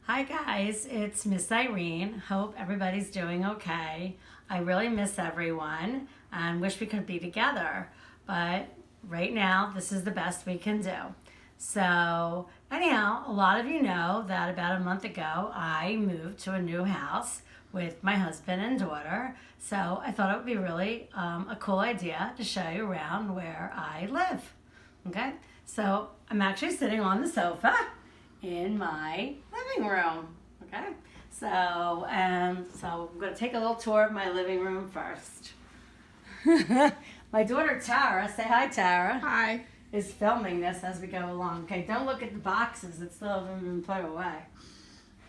Hi guys, it's Miss Irene. Hope everybody's doing okay. I really miss everyone and wish we could be together, but right now this is the best we can do. So, anyhow, a lot of you know that about a month ago I moved to a new house with my husband and daughter. So, I thought it would be really a cool idea to show you around where I live. Okay, so I'm actually sitting on the sofa in my living room. Okay, so I'm going to take a little tour of my living room first. My daughter Tara, say hi Tara, Hi. is filming this as we go along. Okay, don't look at the boxes, it still haven't been put away.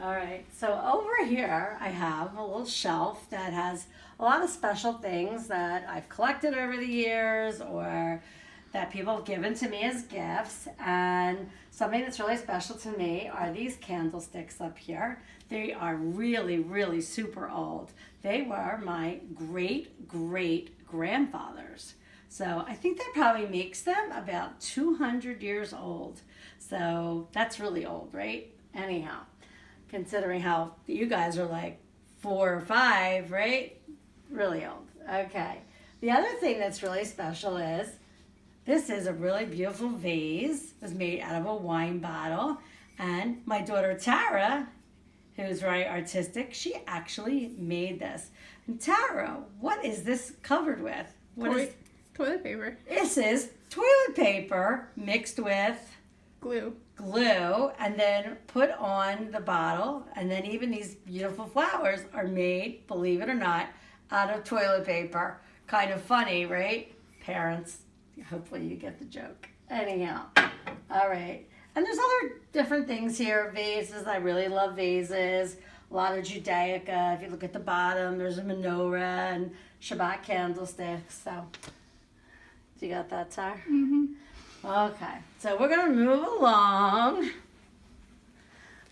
All right, so over here I have a little shelf that has a lot of special things that I've collected over the years or that people have given to me as gifts. And something that's really special to me are these candlesticks up here. They are really, really super old. They were my great great grandfather's. So I think that probably makes them about 200 years old. So that's really old, right? Anyhow, considering how you guys are like 4 or 5, right? Really old. Okay. The other thing that's really special is this is a really beautiful vase. It was made out of a wine bottle. And my daughter Tara, who's very artistic, she actually made this. And Tara, what is this covered with? Toilet paper. This is toilet paper mixed with Glue. glue and then put on the bottle. And then even these beautiful flowers are made, believe it or not, out of toilet paper. Kind of funny, right? Parents, hopefully you get the joke. Anyhow, all right. And there's other different things here. Vases, I really love vases. A lot of Judaica. If you look at the bottom, there's a menorah and Shabbat candlesticks. So, do you got that, Tar? Mm-hmm. Okay, so we're gonna move along.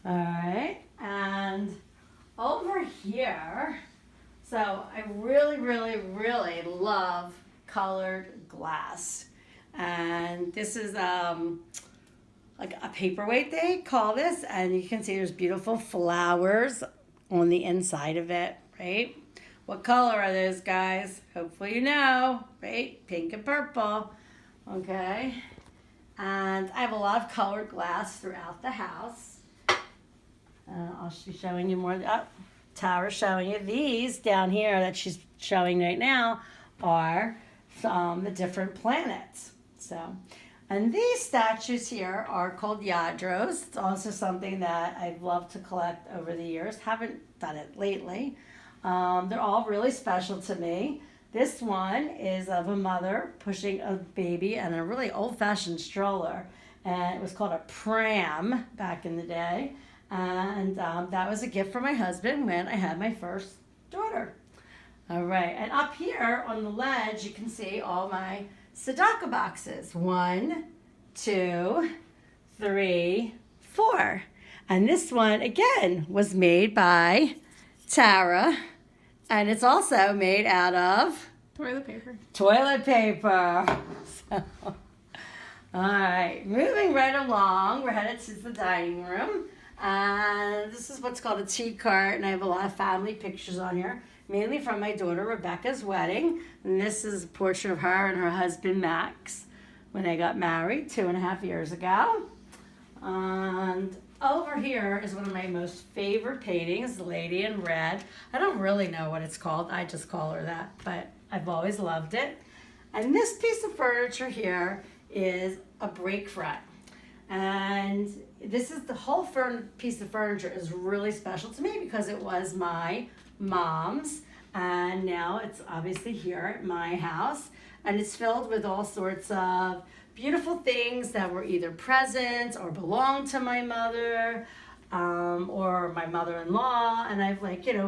All right, and over here, so I really, really, really love colored glass. And this is like a paperweight, they call this, and you can see there's beautiful flowers on the inside of it, right? What color are those, guys? Hopefully you know, right? Pink and purple. Okay. And I have a lot of colored glass throughout the house. I'll be showing you more. Oh, Tara's showing you these down here that she's showing right now are the different planets. So, and these statues here are called Yadros. It's also something that I've loved to collect over the years. Haven't done it lately. They're all really special to me. This one is of a mother pushing a baby and a really old-fashioned stroller. And it was called a pram back in the day. And that was a gift from my husband when I had my first daughter. All right, and up here on the ledge, you can see all my tzedakah boxes. 1, 2, 3, 4. And this one, again, was made by Tara. And it's also made out of Toilet paper. toilet paper. So, all right, moving right along, we're headed to the dining room. And this is what's called a tea cart, and I have a lot of family pictures on here, mainly from my daughter Rebecca's wedding. And this is a portrait of her and her husband Max when they got married 2.5 years ago. And over here is one of my most favorite paintings, the Lady in Red. I don't really know what it's called. I just call her that, but I've always loved it. And this piece of furniture here is a break front. And this is the whole piece of furniture is really special to me because it was my mom's. And now it's obviously here at my house. And it's filled with all sorts of beautiful things that were either presents or belonged to my mother or my mother-in-law, and I've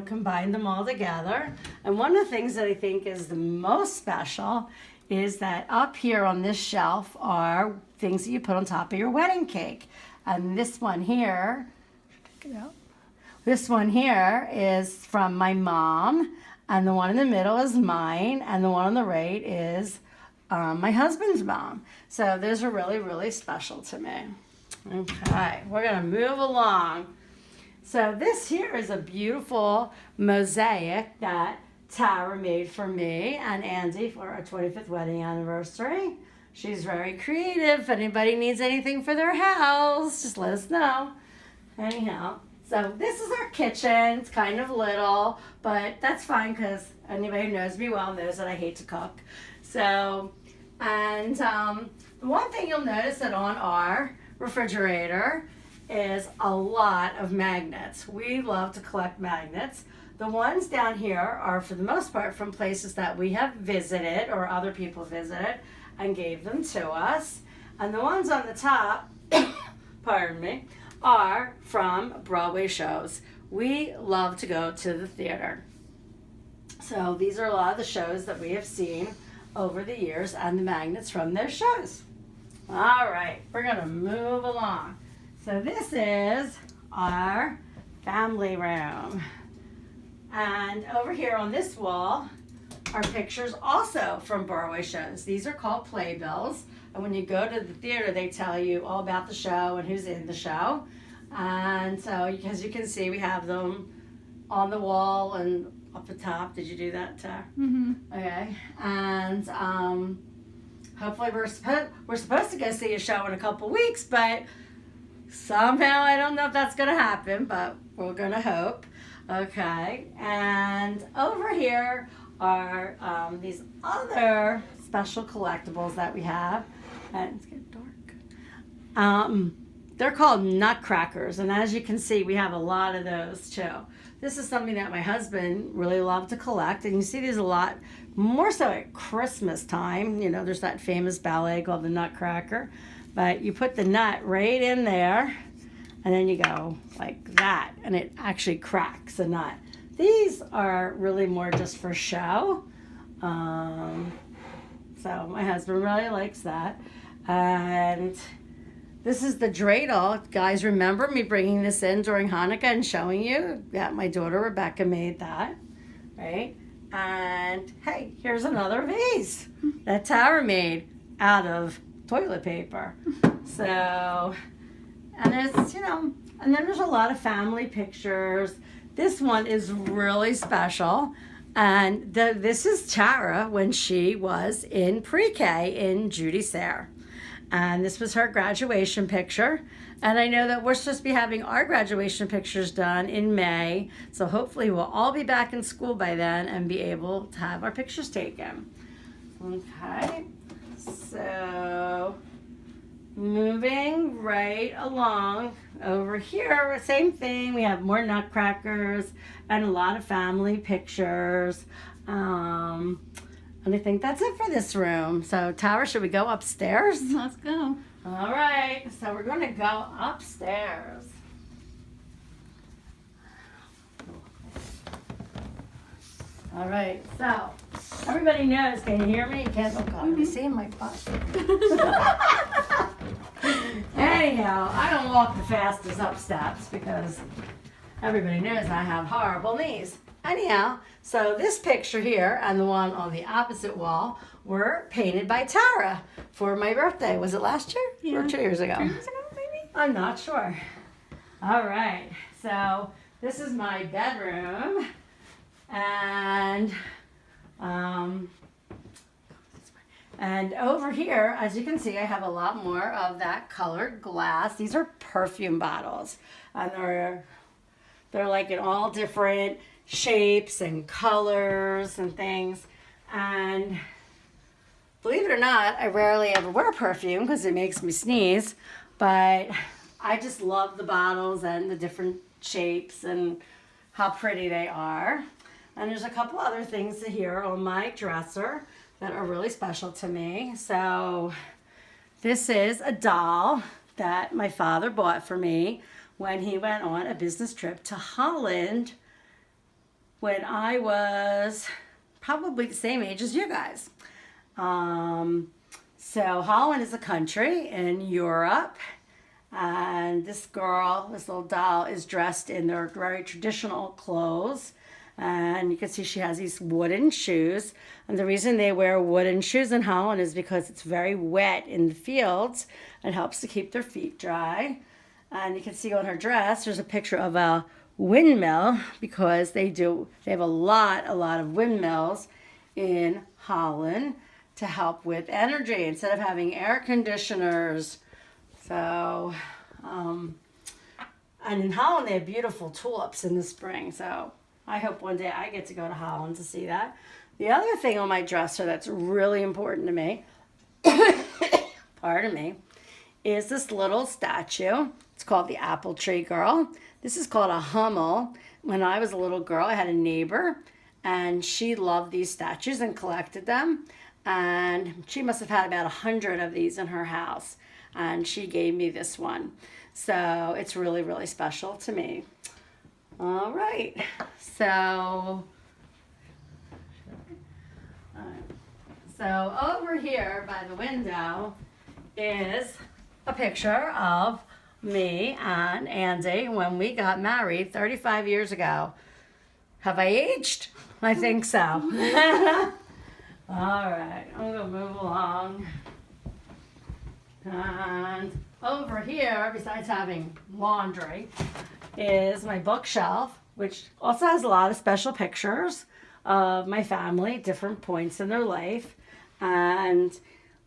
combined them all together. And one of the things that I think is the most special is that up here on this shelf are things that you put on top of your wedding cake. And this one here, check it out. This one here is from my mom, and the one in the middle is mine, and the one on the right is my husband's mom. So those are really, really special to me. Okay, we're gonna move along. So this here is a beautiful mosaic that Tara made for me and Andy for our 25th wedding anniversary. She's very creative. If anybody needs anything for their house, just let us know. Anyhow, so this is our kitchen. It's kind of little, but that's fine because anybody who knows me well knows that I hate to cook. So, and one thing you'll notice that on our refrigerator is a lot of magnets. We love to collect magnets. The ones down here are for the most part from places that we have visited or other people visited and gave them to us. And the ones on the top, pardon me, are from Broadway shows. We love to go to the theater. So these are a lot of the shows that we have seen over the years and the magnets from those shows. All right, we're gonna move along. So this is our family room. And over here on this wall are pictures also from Broadway shows. These are called playbills. And when you go to the theater, they tell you all about the show and who's in the show. And so, as you can see, we have them on the wall and up the top. Did you do that, Tara? Mm-hmm. Okay. And hopefully we're supposed to go see a show in a couple weeks, but somehow I don't know if that's going to happen, but we're going to hope. Okay. And over here are these other special collectibles that we have. And it's getting dark. They're called nutcrackers, and as you can see, we have a lot of those too. This is something that my husband really loved to collect, and you see these a lot, more so at Christmas time. You know, there's that famous ballet called the Nutcracker, but you put the nut right in there, and then you go like that, and it actually cracks a nut. These are really more just for show, so my husband really likes that. And this is the dreidel. Guys, remember me bringing this in during Hanukkah and showing you that my daughter Rebecca made that, right? And hey, here's another vase that Tara made out of toilet paper. So, and it's, you know, and then there's a lot of family pictures. This one is really special. And this is Tara when she was in pre-K in Judy Sayre. And this was her graduation picture. And I know that we're supposed to be having our graduation pictures done in May. So hopefully we'll all be back in school by then and be able to have our pictures taken. Okay, so moving right along over here, same thing. We have more nutcrackers and a lot of family pictures. And I think that's it for this room. So, Tara, should we go upstairs? Let's go. All right. So, we're going to go upstairs. All right. So, everybody knows. Can you hear me? You can't. Oh, God. I'm seeing my butt. Anyhow, I don't walk the fastest up steps because everybody knows I have horrible knees. Anyhow, so this picture here and the one on the opposite wall were painted by Tara for my birthday. Was it last year or 2 years ago? 2 years ago, maybe? I'm not sure. All right, so this is my bedroom, and over here, as you can see, I have a lot more of that colored glass. These are perfume bottles, and they're like in all different shapes and colors and things. And believe it or not, I rarely ever wear perfume because it makes me sneeze, but I just love the bottles and the different shapes and how pretty they are. And there's a couple other things here on my dresser that are really special to me. So this is a doll that my father bought for me when he went on a business trip to Holland when I was probably the same age as you guys. So Holland is a country in Europe, and this little doll is dressed in their very traditional clothes. And you can see she has these wooden shoes. And the reason they wear wooden shoes in Holland is because it's very wet in the fields. It helps to keep their feet dry. And you can see on her dress, there's a picture of a windmill because they have a lot of windmills in Holland to help with energy instead of having air conditioners. So, and in Holland they have beautiful tulips in the spring. So I hope one day I get to go to Holland to see that. The other thing on my dresser that's really important to me, pardon me, is this little statue. It's called the Apple Tree Girl. This is called a Hummel. When I was a little girl, I had a neighbor, and she loved these statues and collected them. And she must have had about 100 of these in her house. And she gave me this one. So it's really, really special to me. All right. So over here by the window is a picture of me and Andy when we got married 35 years ago. Have I aged? I think so. All right, I'm going to move along. And over here, besides having laundry, is my bookshelf, which also has a lot of special pictures of my family, different points in their life. And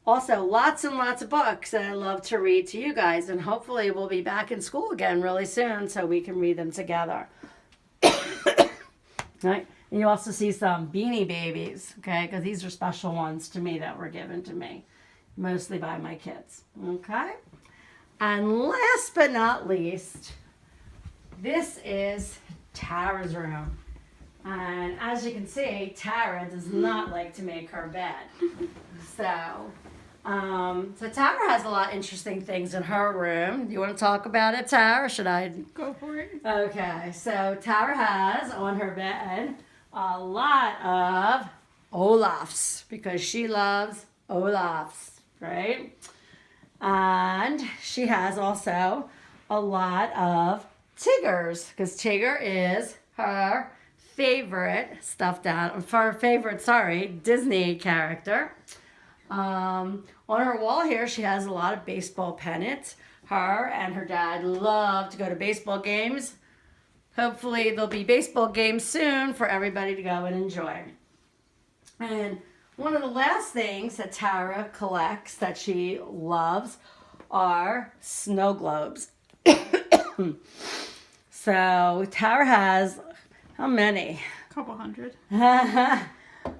also lots and lots of books that I love to read to you guys. And hopefully we'll be back in school again really soon so we can read them together. Right? And you also see some Beanie Babies, okay? Because these are special ones to me that were given to me, mostly by my kids, okay? And last but not least, this is Tara's room. And as you can see, Tara does not like to make her bed. So Tara has a lot of interesting things in her room. Do you want to talk about it, Tara, or should I? Go for it. Okay, so Tara has on her bed a lot of Olafs because she loves Olafs, right? And she has also a lot of Tiggers because Tigger is her favorite Disney character. On her wall here, she has a lot of baseball pennants. Her and her dad love to go to baseball games. Hopefully there'll be baseball games soon for everybody to go and enjoy. And one of the last things that Tara collects that she loves are snow globes. So Tara has, how many? Couple hundred. A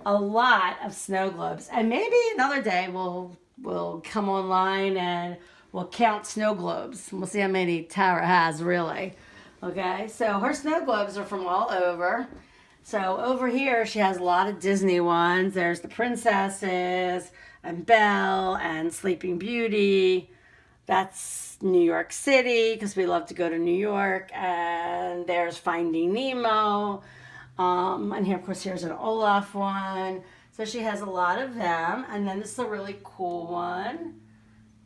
lot of snow globes. And maybe another day we'll come online and we'll count snow globes. We'll see how many Tara has really. Okay, so her snow globes are from all over. So over here she has a lot of Disney ones. There's the princesses and Belle and Sleeping Beauty. That's New York City because we love to go to New York. And there's Finding Nemo. And here, of course, here's an Olaf one. So she has a lot of them. And then this is a really cool one.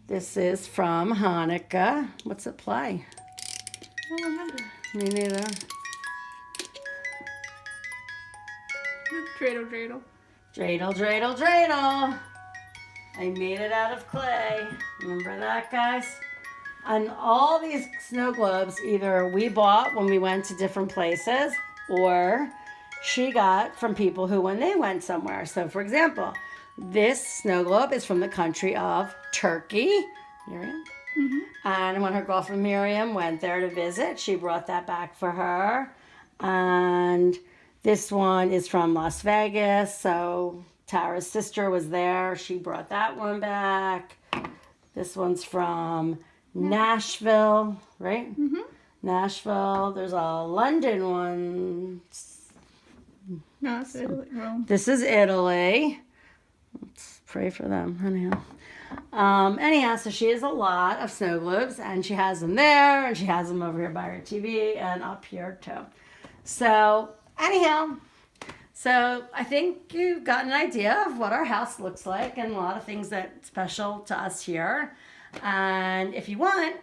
This is from Hanukkah. What's it play? I don't remember. Me neither. Dreidel, dreidel. Dreidel, dreidel, dreidel. I made it out of clay. Remember that, guys? And all these snow globes either we bought when we went to different places or she got from people who when they went somewhere. So, for example, this snow globe is from the country of Turkey. Miriam? Mm-hmm. And when her girlfriend Miriam went there to visit, she brought that back for her. And this one is from Las Vegas. So Tara's sister was there. She brought that one back. This one's from Nashville, right? Mm-hmm. Nashville. There's a London one. No, it's Italy. Rome. This is Italy. Let's pray for them. Anyhow, so she has a lot of snow globes, and she has them there, and she has them over here by her TV, and up here too. So, anyhow, so I think you've got an idea of what our house looks like, and a lot of things that's special to us here. And if you want,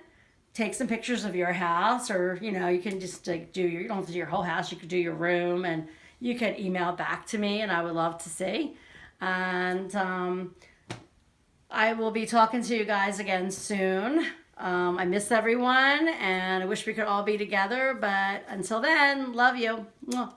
take some pictures of your house, or you can just like you don't have to do your whole house. You could do your room, and you can email back to me, and I would love to see. And I will be talking to you guys again soon I miss everyone, and I wish we could all be together. But until then, love you. Mwah.